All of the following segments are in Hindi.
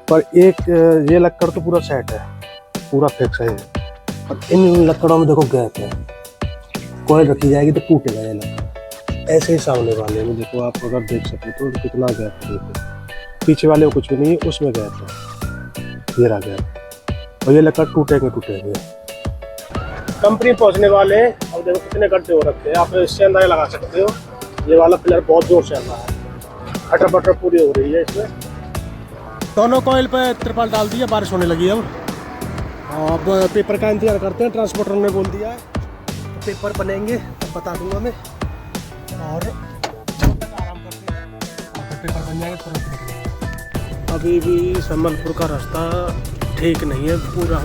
पर एक ये लक्कड़ तो पूरा सेट है, पूरा फिक्स है ये। और इन लक्कड़ों में देखो गैप है, कॉइल रखी जाएगी तो टूटेगा ये लक्कड़। ऐसे ही सामने वाले में देखो, आप अगर देख सको तो कितना गैप है, देखो पीछे वाले में कुछ भी नहीं है, उसमें गैप है, ये रहा गैप। और ये लक्कड़ टूटेंगे टूटेंगे। कंपनी पहुंचने वाले हैं। अब देखो कितने गड्ढे हो रखे हैं, आप इससे अंदाजा लगा सकते हो। ये वाला पिलर बहुत जोर से चल रहा है, खटर पटर पूरी हो रही है इसमें। दोनों कॉइल पे त्रिपाल डाल दिया, बारिश होने लगी है अब पेपर का इंतजार करते हैं। ट्रांसपोर्टर ने बोल दिया है पेपर बनेंगे तो बता दूंगा मैं, और जब तक आराम करते हैं तो पेपर बन जाएंगे तुरंत निकलेंगे। अभी भी संबलपुर का रास्ता ठीक नहीं है पूरा,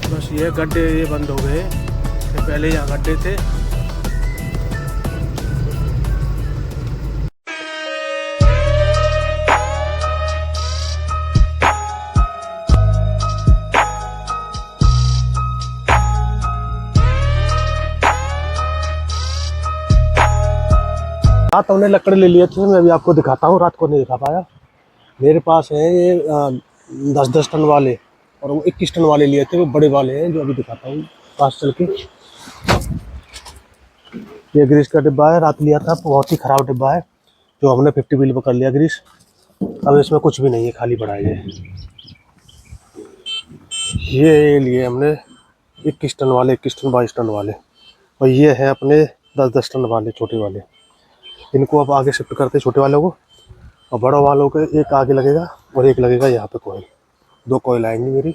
बस ये गड्ढे ये बंद हो गए, पहले यहाँ गड्ढे थे। रात हमने लकड़ ले लिए थे, मैं अभी आपको दिखाता हूँ, रात को नहीं दिखा पाया। मेरे पास है ये 10-10 टन वाले, और वो 21 टन वाले लिए थे, वो बड़े वाले हैं जो अभी दिखाता हूँ पास चल के। ये ग्रीस का डिब्बा है, रात लिया था, बहुत ही ख़राब डिब्बा है, जो हमने 50 बिल पर कर लिया ग्रीस। अब इसमें कुछ भी नहीं है, खाली पड़ा है ये लिए हमने 21 टन वाले, 21 टन 22 टन वाले, और ये है अपने 10-10 टन वाले छोटे वाले। इनको अब आगे शिफ्ट करते छोटे वालों को, और बड़ों वालों के एक आगे लगेगा और एक लगेगा यहाँ पे कॉइल। 2 कॉइल आएंगी मेरी।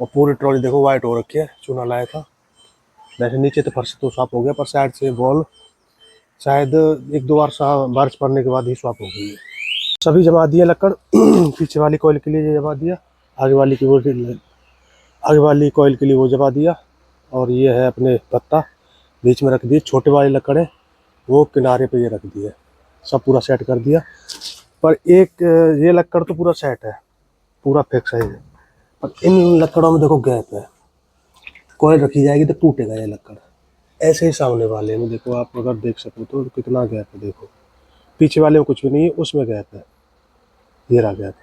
और पूरी ट्रॉली देखो वाइट हो रखी है, चूना लाया था। वैसे नीचे तो फर्श तो साफ हो गया, पर साइड से बॉल शायद 1-2 बार बारिश पड़ने के बाद ही स्वाप हो गई है। सभी जमा दिया लकड़ पीछे वाली कॉइल के लिए जमा दिया, आगे वाली की वो आगे वाली कॉइल के लिए वो जमा दिया। और ये है अपने पत्ता बीच में रख दिए, छोटे वाले लकड़ है वो किनारे पे ये रख दिए, सब पूरा सेट कर दिया। पर एक ये लकड़ तो पूरा सेट है, पूरा फिक्स है ये। पर इन लकड़ों में देखो गैप है, कॉइल रखी जाएगी तो टूटेगा ये लकड़। ऐसे ही सामने वाले में देखो, आप अगर देख सको तो कितना गैप है, देखो पीछे वाले में कुछ भी नहीं है, उसमें गैप है, ये रहा गैप।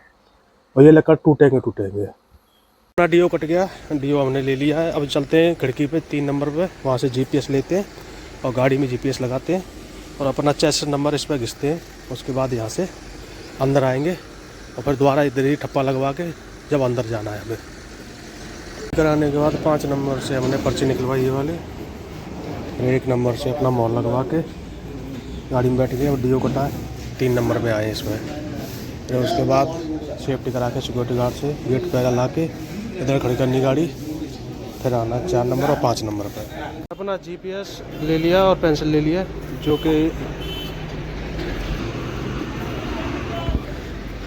और ये लकड़ टूटेंगे टूटेंगे। अपना डीओ कट गया, डीओ हमने ले लिया है। अब चलते हैं खिड़की पे 3 नंबर पे, वहाँ से जीपीएस लेते हैं और गाड़ी में जीपीएस लगाते हैं और अपना चेस्ट नंबर इस पर घिसते हैं। उसके बाद यहाँ से अंदर आएंगे और फिर दोबारा इधर ही ठप्पा लगवा के जब अंदर जाना है हमें। कराने के बाद 5 नंबर से हमने पर्ची निकलवाई ये वाले, 1 नंबर से अपना मॉल लगवा के गाड़ी में बैठ गए और डीओ कटा है। 3 नंबर में आए इसमें, फिर उसके बाद सेफ्टी करा के सिक्योरिटी गार्ड से गेट वगैरह ला के इधर खड़ी करनी गाड़ी, फिर आना 4 नंबर और 5 नंबर पर। अपना जीपीएस ले लिया और पेंसिल ले लिया, जो कि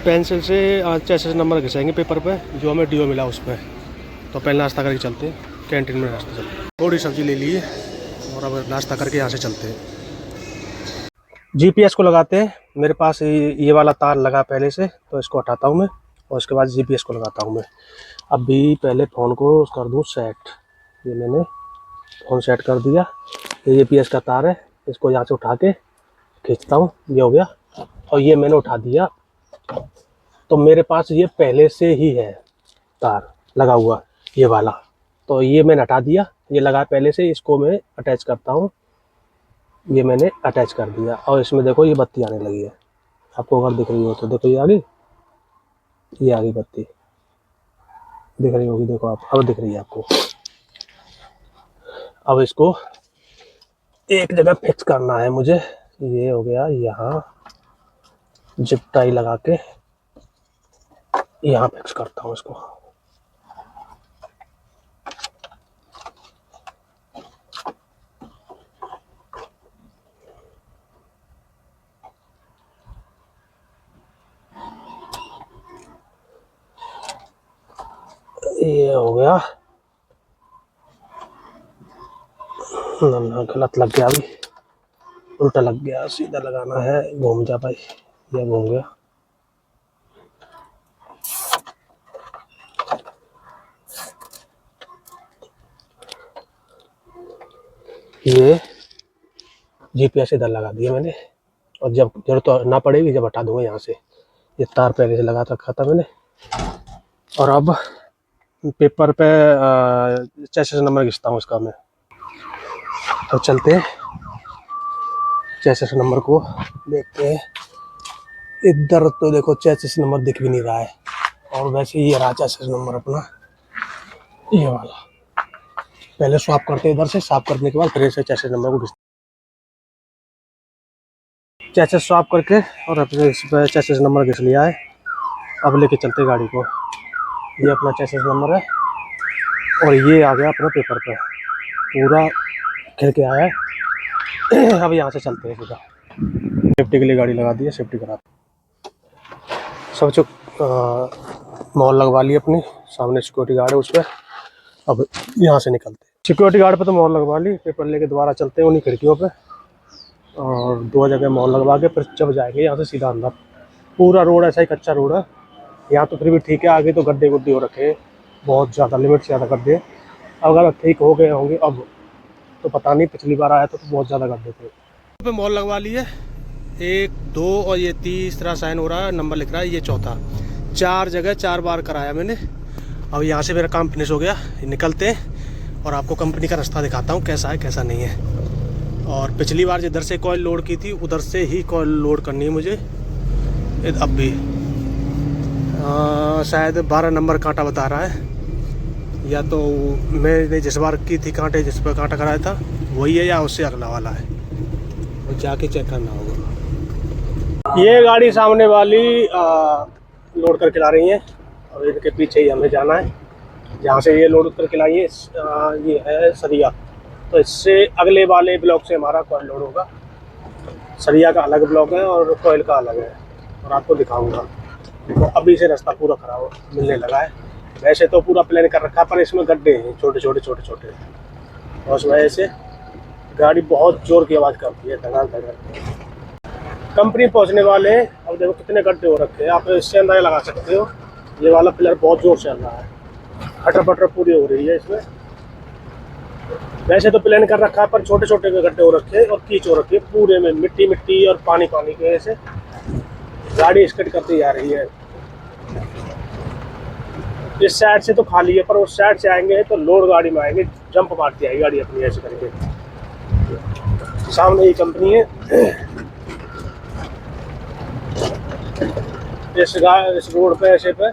पेंसिल से चेसिस नंबर घिसेंगे पेपर पे जो हमें डीओ मिला उस पर। तो पहले नाश्ता करके चलते हैं, कैंटीन में नाश्ता चलते हैं। थोड़ी सब्जी ले ली है और अब नाश्ता करके यहाँ से चलते हैं। जीपीएस को लगाते हैं। मेरे पास ये वाला तार लगा पहले से, तो इसको हटाता हूँ मैं और उसके बाद जीपीएस को लगाता हूँ मैं। अभी पहले फ़ोन को कर दूँ सेट। ये मैंने फ़ोन सेट कर दिया। ये जीपीएस का तार है, इसको यहाँ से उठा के खींचता हूँ, ये हो गया। और ये मैंने उठा दिया, तो मेरे पास ये पहले से ही है तार लगा हुआ ये वाला, तो ये मैंने हटा दिया। ये लगा पहले से, इसको मैं अटैच करता हूँ। ये मैंने अटैच कर दिया और इसमें देखो ये बत्ती आने लगी है, आपको अगर दिख रही हो तो देखो, ये आ गई बत्ती दिख रही होगी, देखो आप, अब दिख रही है आपको। अब इसको एक जगह फिक्स करना है मुझे। ये हो गया, यहाँ जिप टाई लगा के यहाँ फिक्स करता हूँ इसको। ये हो गया, ना गलत लग गया, अभी उल्टा लग गया, सीधा लगाना है। घूम जा भाई, ये घूम गया। ये जीपीएस इधर लगा दिया मैंने, और जब जरूरत तो ना पड़ेगी जब हटा दूंगा यहाँ से। ये तार पहले से लगा रखा था मैंने। और अब पेपर पे चेसिस नंबर खींचता हूँ इसका मैं। तो चलते हैं चेसिस नंबर को देखते हैं। इधर तो देखो चेसिस नंबर दिख भी नहीं रहा है, और वैसे ये रहा चेसिस नंबर अपना, ये वाला। पहले स्वाप करते हैं इधर से, स्वाप करने के बाद फिर से चेसिस नंबर को खींचते, चेसिस स्वाप करके और अपने इस पर चेसिस नंबर घिस लिया है। अब लेके चलते गाड़ी को। ये अपना चेसिस नंबर है और ये आ गया अपना पेपर पे, पूरा खिल के आया है। अब यहाँ से चलते हैं सीधा, सेफ्टी के लिए गाड़ी लगा दी है, सेफ्टी करा सब चुप। मॉल लगवा ली अपनी, सामने सिक्योरिटी गार्ड है उस पर। अब यहाँ से निकलते, सिक्योरिटी गार्ड पे तो मॉल लगवा ली, पेपर लेके दोबारा चलते हैं उन्हीं खिड़कियों पे, और 2 जगह मॉल लगवा के फिर जब जाएंगे यहाँ से सीधा अंदर। पूरा रोड ऐसा ही कच्चा रोड है यहाँ तो, फिर भी ठीक है। आगे तो गड्ढे गुड्ढे हो रखे हैं, बहुत ज़्यादा, लिमिट से ज़्यादा गड्ढे। अगर ठीक हो गए होंगे अब तो पता नहीं, पिछली बार आया तो बहुत ज़्यादा गड्ढे थे। पे मॉल लगवा ली है, 1 2 और ये तीसरा साइन हो रहा है, नंबर लिख रहा है, ये चौथा। 4 जगह 4 बार कराया मैंने। अब यहाँ से मेरा काम फिनिश हो गया, निकलते हैं और आपको कंपनी का रास्ता दिखाता हूँ कैसा है कैसा नहीं है। और पिछली बार जिधर से कॉइल लोड की थी उधर से ही कॉइल लोड करनी है मुझे अब भी। शायद 12 नंबर कांटा बता रहा है, या तो मैंने जिस बार की थी कांटे, जिस पर कांटा कराया था वही है या उससे अगला वाला है, वो जाके चेक करना होगा। ये गाड़ी सामने वाली लोड करके ला रही है और इनके पीछे ही हमें जाना है, जहाँ से ये लोड करके लाई है। ये है सरिया, तो इससे अगले वाले ब्लॉक से हमारा कॉइल लोड होगा। सरिया का अलग ब्लॉक है और कॉइल का अलग है, और आपको दिखाऊंगा। तो अभी से रास्ता पूरा खराब मिलने लगा है। वैसे तो पूरा प्लान कर रखा, पर इसमें गड्ढे हैं छोटे छोटे छोटे छोटे, और उस वजह से गाड़ी बहुत जोर की आवाज़ करती है, धड़ाक धड़ाक। कंपनी पहुंचने वाले हैं। अब देखो कितने गड्ढे हो रखे हैं, आप इससे अंदाजा लगा सकते हो। ये वाला पिलर बहुत जोर से चल रहा है, खटर पटर पूरी हो रही है इसमें। वैसे तो प्लान कर रखा है, पर छोटे छोटे गड्ढे हो रखे हैं और कीच हो रखी है पूरे में, मिट्टी मिट्टी और पानी पानी की वजह से गाड़ी स्किड करती जा रही है। इस साइड से तो खाली है, पर उस साइड से आएंगे तो लोड गाड़ी में आएंगे, जंप मारती आएगी गाड़ी अपनी ऐसे करके। सामने ही कंपनी है। इस रोड पे ऐसे पे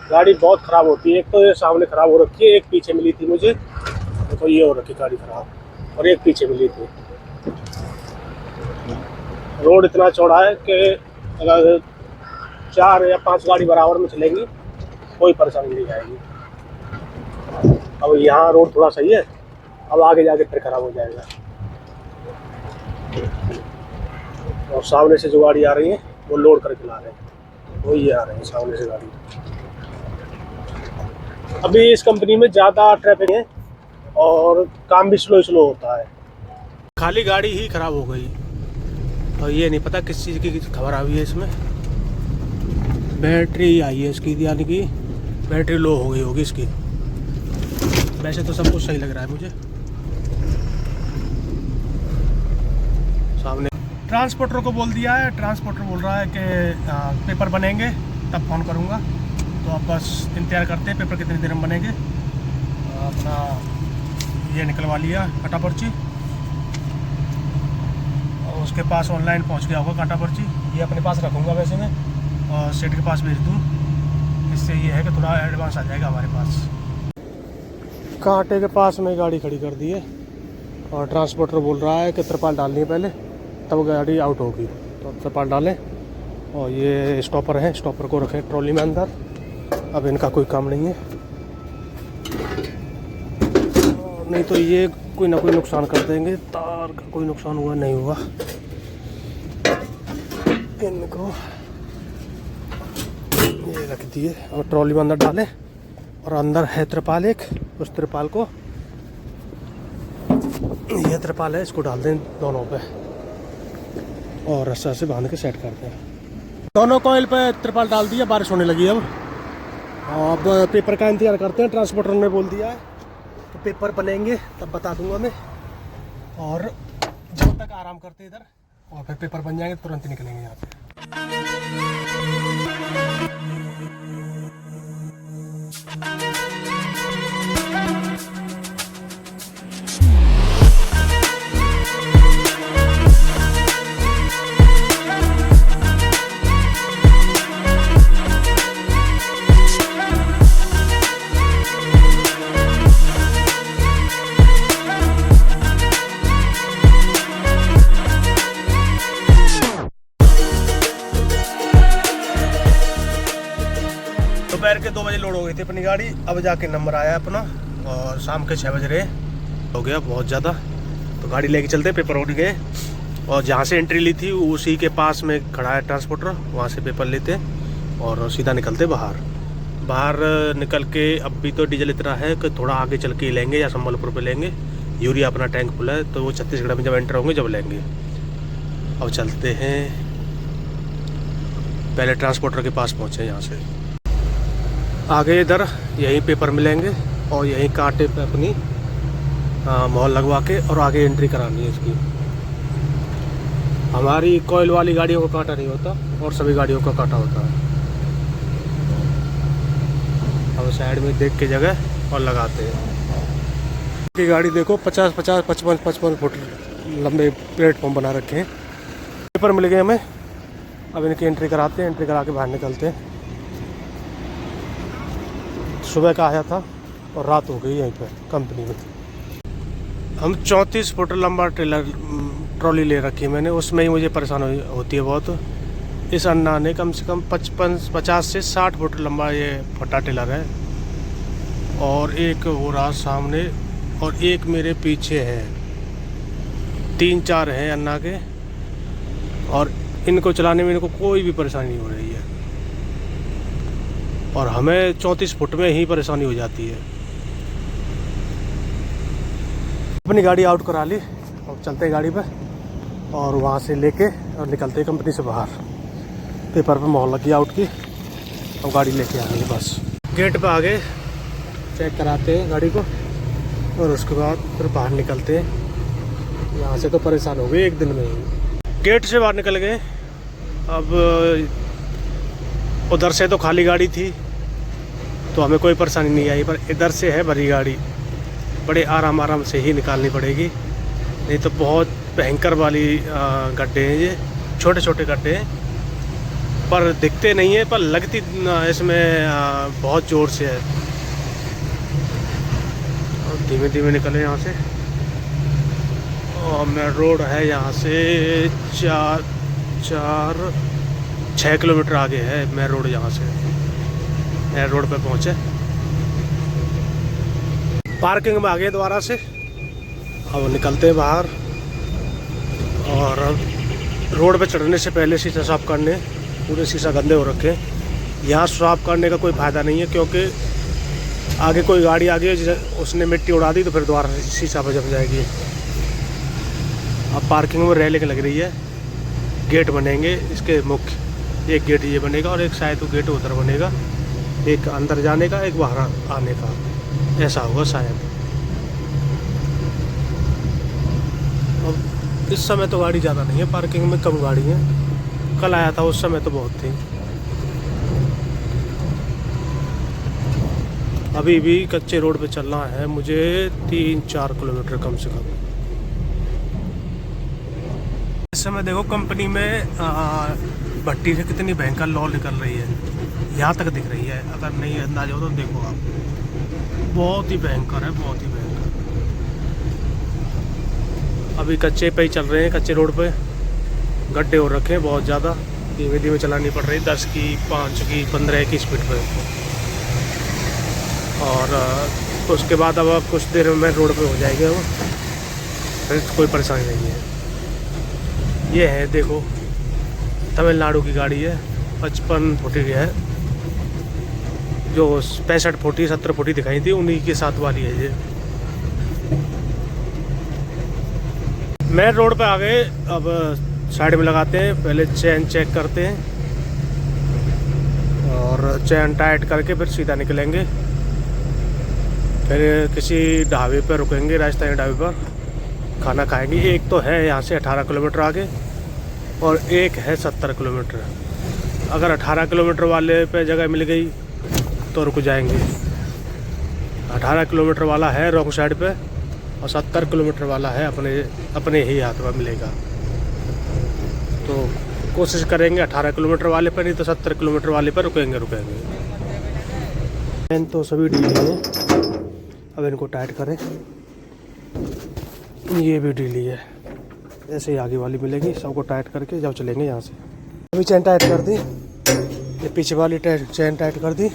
गाड़ी बहुत ख़राब होती है। एक तो ये सामने ख़राब हो रखी है, एक पीछे मिली थी मुझे, तो ये हो रखी गाड़ी ख़राब, और एक पीछे मिली थी। रोड इतना चौड़ा है कि अगर 4 या 5 गाड़ी बराबर में चलेंगी कोई परेशानी नहीं आएगी। अब यहाँ रोड थोड़ा सही है, अब आगे जाके फिर खराब हो जाएगा। और सामने से जो गाड़ी आ रही है वो लोड करके ला रहे हैं, वो ये आ रहे हैं सामने से गाड़ी। अभी इस कंपनी में ज़्यादा ट्रैफिक है और काम भी स्लो स्लो होता है। खाली गाड़ी ही खराब हो गई, और ये नहीं पता किस चीज़ की खबर आई है इसमें। बैटरी आई है इसकी, यानी कि बैटरी लो हो गई होगी इसकी। वैसे तो सब कुछ सही लग रहा है मुझे। सामने ट्रांसपोर्टर को बोल दिया है, ट्रांसपोर्टर बोल रहा है कि पेपर बनेंगे तब फ़ोन करूँगा। तो अब बस इंतज़ार करते हैं पेपर कितनी देर में बनेंगे। अपना ये निकलवा लिया कांटा पर्ची, और उसके पास ऑनलाइन पहुंच गया होगा कांटा पर्ची। ये अपने पास रखूँगा वैसे मैं, और सेठ के पास भेज दूँ। इससे ये है कि थोड़ा एडवांस आ जाएगा हमारे पास। कांटे के पास में गाड़ी खड़ी कर दी है, और ट्रांसपोर्टर बोल रहा है कि त्रिपाल डालनी है पहले, तब गाड़ी आउट होगी। तो अब त्रिपाल डालें, और ये स्टॉपर है, स्टॉपर को रखें ट्रॉली में अंदर। अब इनका कोई काम नहीं है, नहीं तो ये कोई ना कोई नुकसान कर देंगे। तार का कोई नुकसान हुआ नहीं हुआ। इनको ये रख दिए और ट्रॉली में अंदर डालें, और अंदर है त्रिपाल एक, उस त्रिपाल को, ये त्रिपाल है, इसको डाल दें दोनों पे और रस्सा से बांध के सेट करते हैं। दोनों कॉइल पे त्रिपाल डाल दिया, बारिश होने लगी है अब पेपर का इंतजार करते हैं। ट्रांसपोर्टर ने बोल दिया है तो पेपर बनेंगे तब बता दूंगा मैं, और जब तक आराम करते इधर, और फिर पेपर बन जाएंगे तुरंत निकलेंगे यहाँ पे। दोपहर के 2 बजे लोड हो गई थी अपनी गाड़ी। अब जाके नंबर आया अपना और शाम के 6 बज रहे हो गया बहुत ज़्यादा। तो गाड़ी लेके चलते पेपर उठ गए और जहाँ से एंट्री ली थी उसी के पास में खड़ा है ट्रांसपोर्टर, वहाँ से पेपर लेते और सीधा निकलते बाहर निकल के। अब भी तो डीजल इतना है कि थोड़ा आगे चल के लेंगे या संबलपुर पे लेंगे। यूरिया अपना टैंक फुल है तो वो छत्तीसगढ़ में जब एंटर होंगे जब लेंगे। अब चलते हैं, पहले ट्रांसपोर्टर के पास पहुँचे। यहाँ से आगे इधर यहीं पेपर मिलेंगे और यहीं कांटे पे अपनी मोहर लगवा के और आगे एंट्री करानी है इसकी। हमारी कोयल वाली गाड़ियों का कांटा नहीं होता और सभी गाड़ियों का कांटा होता है। अब साइड में देख के जगह और लगाते हैं कि गाड़ी देखो 50-50, 55-55 फुट लंबे प्लेटफॉर्म बना रखे हैं। पेपर मिल गए हमें, अब इनकी एंट्री कराते हैं। एंट्री करा के बाहर निकलते हैं। सुबह का आया था और रात हो गई यहीं पर कंपनी में। हम 34 फुट लंबा ट्रॉली ले रखी है मैंने, उसमें ही मुझे परेशानी होती है बहुत। इस अन्ना ने कम से कम 50 से 60 फुट लंबा ये फटा टेलर है और एक वो रहा सामने और एक मेरे पीछे है। 3-4 हैं अन्ना के और इनको चलाने में इनको कोई भी परेशानी नहीं हो रही है और हमें 34 फुट में ही परेशानी हो जाती है। अपनी गाड़ी आउट करा ली, अब चलते हैं गाड़ी पे और वहाँ से लेके और निकलते हैं कंपनी से बाहर। पेपर पे मोहर लगी आउट की, अब गाड़ी लेके आ गई बस। गेट पे आगे चेक कराते हैं गाड़ी को और उसके बाद फिर बाहर निकलते हैं। यहाँ से तो परेशान हो गए एक दिन में ही। गेट से बाहर निकल गए। अब उधर से तो खाली गाड़ी थी तो हमें कोई परेशानी नहीं आई, पर इधर से है भरी गाड़ी, बड़े आराम से ही निकालनी पड़ेगी, नहीं तो बहुत भयंकर वाली गड्ढे हैं ये। छोटे छोटे गड्ढे हैं पर दिखते नहीं है, पर लगती इसमें बहुत ज़ोर से है। और धीमे धीमे निकले यहाँ से। और मेन रोड है यहाँ से 6 किलोमीटर आगे है मेन रोड। यहाँ से मेन रोड पे पहुँचे, पार्किंग में आ गए दोबारा से। अब निकलते हैं बाहर और रोड पे चढ़ने से पहले शीशा साफ करने, पूरे शीशा गंदे हो रखे। यहाँ साफ करने का कोई फ़ायदा नहीं है क्योंकि आगे कोई गाड़ी आ गई उसने मिट्टी उड़ा दी तो फिर दोबारा शीशा पर जम जाएगी। अब पार्किंग में रेलिंग लग रही है, गेट बनेंगे इसके मुख्य। एक गेट ये बनेगा और एक शायद वो गेट उधर बनेगा, एक अंदर जाने का एक बाहर आने का, ऐसा होगा शायद। अब इस समय तो गाड़ी ज़्यादा नहीं है, पार्किंग में कम गाड़ी है। कल आया था उस समय तो बहुत थी। अभी भी कच्चे रोड पे चलना है मुझे 3-4 किलोमीटर कम से कम। इस समय देखो कंपनी में भट्टी से कितनी भयंकर लौ निकल रही है, यहाँ तक दिख रही है। अगर नहीं अंदाज हो तो देखो आप, बहुत ही भयंकर है, बहुत ही भयंकर। अभी कच्चे पे ही चल रहे हैं, कच्चे रोड पे गड्ढे हो रखे हैं बहुत ज़्यादा। धीमे धीमे चलानी पड़ रही, 10 की 5 की 15 की स्पीड पे। और उसके बाद अब कुछ देर में रोड पे हो जाएगा वो, फिर कोई परेशानी नहीं है। ये है देखो तमिलनाडु की गाड़ी है, 55 फुटी की है, जो 65 फुटी 70 फुटी दिखाई थी उन्हीं के साथ वाली है ये। मेन रोड पे आ गए, अब साइड में लगाते हैं, पहले चेन चेक करते हैं और चेन टाइट करके फिर सीधा निकलेंगे। फिर किसी ढाबे पर रुकेंगे, राजस्थानी ढाबे पर खाना खाएंगे। एक तो है यहाँ से 18 किलोमीटर आगे और एक है 70 किलोमीटर। अगर 18 किलोमीटर वाले पे जगह मिल गई तो रुक जाएंगे। 18 किलोमीटर वाला है रॉन्ग साइड पे और 70 किलोमीटर वाला है अपने ही हाथ में मिलेगा। तो कोशिश करेंगे 18 किलोमीटर वाले पर, नहीं तो 70 किलोमीटर वाले पर रुकेंगे। चैन तो सभी ढीली है, अब इनको टाइट करें। ये भी ढीली है, ऐसे ही आगे वाली मिलेगी। सबको टाइट करके जब चलेंगे यहाँ से। अभी चैन टाइट कर दी, ये पीछे वाली चैन टाइट कर दी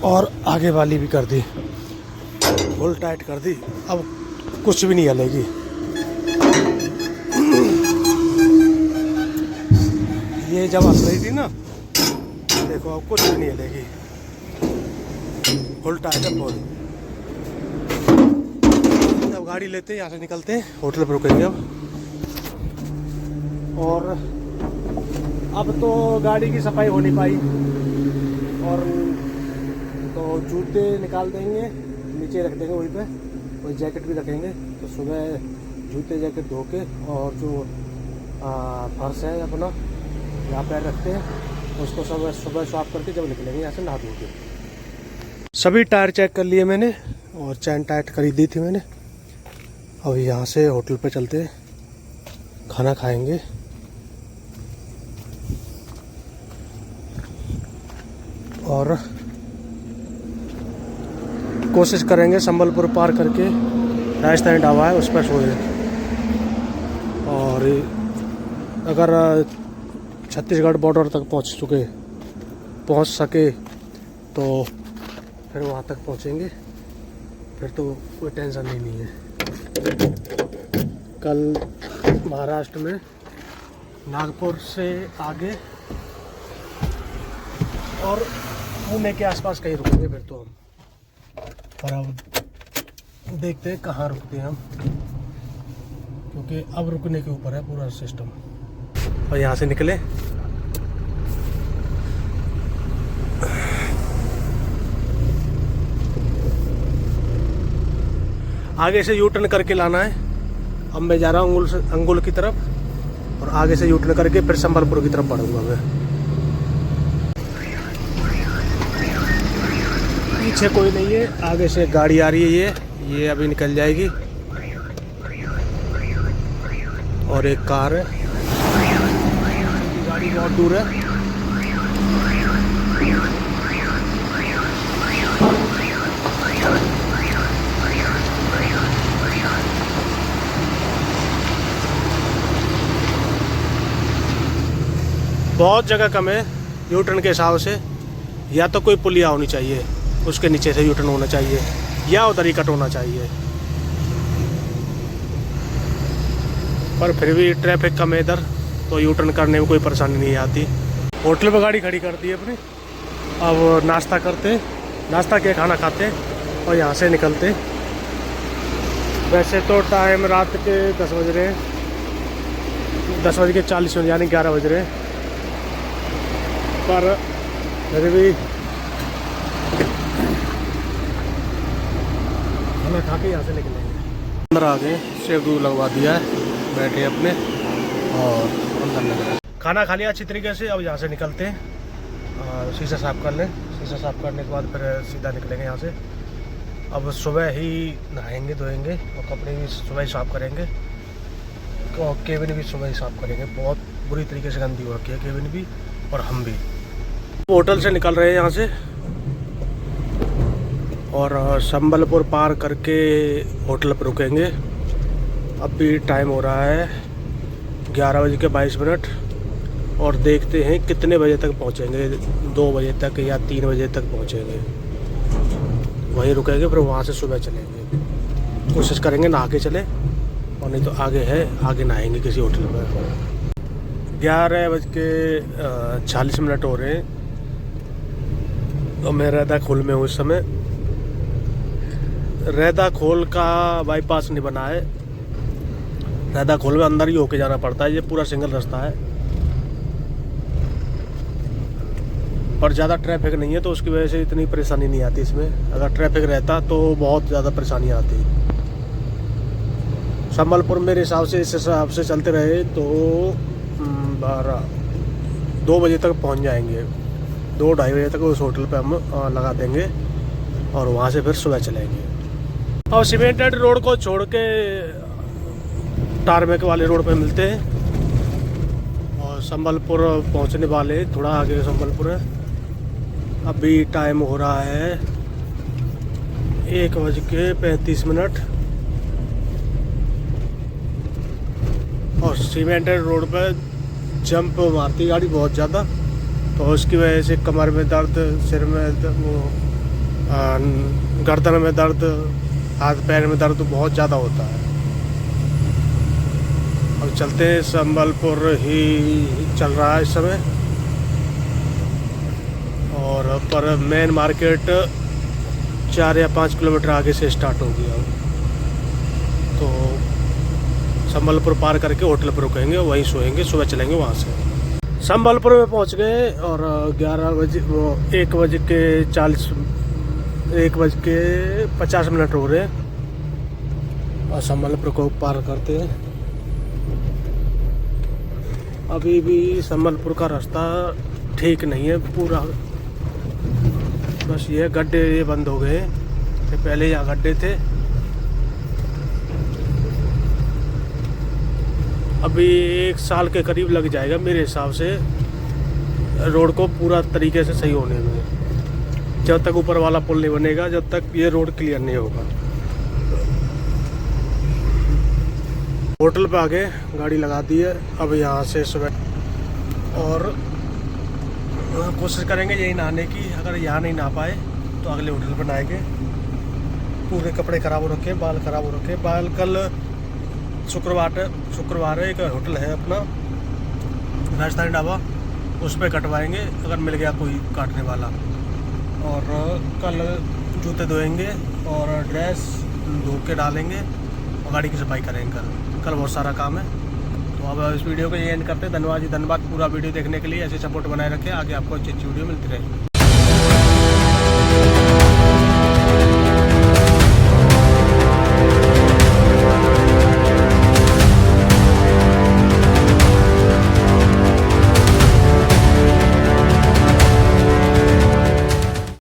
और आगे वाली भी कर दी, फुल टाइट कर दी। अब कुछ भी नहीं हलेगी। ये जब हंस रही थी ना, देखो अब कुछ भी नहीं हिलेगी, फुल टाइट है फुल। जब गाड़ी लेते हैं यहाँ से निकलते हैं, होटल पर रुकेंगे अब। और अब तो गाड़ी की सफाई हो नहीं पाई, और तो जूते निकाल देंगे, नीचे रख देंगे वहीं पे, और जैकेट भी रखेंगे। तो सुबह जूते जैकेट धो के और जो फर्श है अपना यहाँ पैर रखते हैं, उसको सब सुबह साफ करके जब निकलेंगे यहाँ से नहा धो के। सभी टायर चेक कर लिए मैंने और चैन टाइट खरीद दी थी मैंने। अब यहाँ से होटल पे चलते हैं, खाना खाएंगे। और कोशिश करेंगे संबलपुर पार करके राजस्थानी ढाबा है उस पर सोए। और अगर छत्तीसगढ़ बॉर्डर तक पहुंच सके तो फिर वहाँ तक पहुँचेंगे, फिर तो कोई टेंशन ही नहीं है। कल महाराष्ट्र में नागपुर से आगे और पुणे के आसपास कहीं रुकेंगे फिर तो हम। पर अब देखते हैं कहाँ रुकते हैं हम, क्योंकि अब रुकने के ऊपर है पूरा सिस्टम। और यहाँ से निकले, आगे से यू टर्न करके लाना है। अब मैं जा रहा हूँ अंगुल की तरफ, और आगे से यू टर्न करके फिर संबलपुर की तरफ बढ़ूंगा मैं। पीछे कोई नहीं है, आगे से गाड़ी आ रही है, ये अभी निकल जाएगी। और एक कार है, गाड़ी बहुत दूर है। बहुत जगह कम है यू टर्न के हिसाब से। या तो कोई पुलिया होनी चाहिए, उसके नीचे से यू टर्न होना चाहिए, या उधर ही कट होना चाहिए। पर फिर भी ट्रैफिक कम है इधर, तो यू टर्न करने में कोई परेशानी नहीं आती। होटल पर गाड़ी खड़ी कर दी है अपनी। अब नाश्ता करते, नाश्ता के खाना खाते और यहाँ से निकलते। वैसे तो टाइम रात के 10 बज रहे हैं, 10:40 यानी 11 बज रहे हैं। पर फिर भी खाना खा के यहाँ से निकलेंगे। अंदर आ गए, सेब दूध लगवा दिया है, बैठे अपने और अंदर लग रहे हैं। खाना खा लिया अच्छी तरीके से। अब यहाँ से निकलते हैं, शीशा साफ कर लें। शीशा साफ करने के बाद फिर सीधा निकलेंगे यहाँ से। अब सुबह ही नहाएंगे धोएंगे और कपड़े भी सुबह ही साफ़ करेंगे, और केबिन भी सुबह ही साफ़ करेंगे। बहुत बुरी तरीके से गंदी हो रखी है केबिन भी, और हम भी। होटल से निकल रहे हैं यहाँ से, और संबलपुर पार करके होटल पर रुकेंगे। अब भी टाइम हो रहा है 11:22, और देखते हैं कितने बजे तक पहुँचेंगे। 2 बजे तक या 3 बजे तक पहुँचेंगे, वहीं रुकेंगे। फिर वहाँ से सुबह चलेंगे, कोशिश करेंगे नहा के चले, और नहीं तो आगे है, आगे नहाएंगे किसी होटल पर। 11:40 हो रहे हैं, और मैं रैदा खोल में हूँ इस समय। रैदा खोल का बाईपास नहीं बना है, रैदा खोल में अंदर ही होके जाना पड़ता है। ये पूरा सिंगल रास्ता है, पर ज़्यादा ट्रैफिक नहीं है, तो उसकी वजह से इतनी परेशानी नहीं आती इसमें। अगर ट्रैफिक रहता तो बहुत ज़्यादा परेशानी आती। संबलपुर मेरे हिसाब से इस हिसाब से चलते रहे तो 2 बजे तक पहुंच जाएंगे। 2-2:30 बजे तक उस होटल पे हम लगा देंगे और वहाँ से फिर सुबह चलेंगे। और सीमेंटेड रोड को छोड़ के टारमेक वाले रोड पे मिलते हैं और संबलपुर पहुँचने वाले, थोड़ा आगे संबलपुर है। अभी टाइम हो रहा है 1:35 और सीमेंटेड रोड पे जंप मारती गाड़ी बहुत ज़्यादा, तो उसकी वजह से कमर में दर्द, सिर में गर्दन में दर्द, हाथ पैर में दर्द बहुत ज़्यादा होता है। अब चलते हैं, संबलपुर ही चल रहा है इस समय और पर मेन मार्केट 4 या 5 किलोमीटर आगे से स्टार्ट हो गया। तो संबलपुर पार करके होटल पर रुकेंगे, वहीं सोएंगे, सुबह चलेंगे वहाँ से। संबलपुर में पहुँच गए और 1:50 हो रहे हैं और संबलपुर को पार करते हैं। अभी भी संबलपुर का रास्ता ठीक नहीं है पूरा, बस ये गड्ढे ये बंद हो गए, पहले यहाँ गड्ढे थे। अभी 1 साल के करीब लग जाएगा मेरे हिसाब से रोड को पूरा तरीके से सही होने में, जब तक ऊपर वाला पुल नहीं बनेगा, जब तक ये रोड क्लियर नहीं होगा। होटल पे आके गाड़ी लगा दी है, अब यहाँ से सुबह और कोशिश करेंगे यही नहाने की। अगर यहाँ नहीं नहा पाए तो अगले होटल पर नहाएंगे। पूरे कपड़े ख़राब हो रखे, बाल ख़राब हो रखे। बाल कल शुक्रवार एक होटल है अपना राजस्थानी ढाबा, उस पर कटवाएंगे अगर मिल गया कोई काटने वाला। और कल जूते धोएंगे और ड्रेस धो के डालेंगे और गाड़ी की सफाई करेंगे। कल बहुत सारा काम है। तो अब इस वीडियो को ये एंड करते हैं। धन्यवाद जी, धन्यवाद पूरा वीडियो देखने के लिए। ऐसे सपोर्ट बनाए रखें, आगे आपको अच्छी अच्छी वीडियो मिलती रहेगी।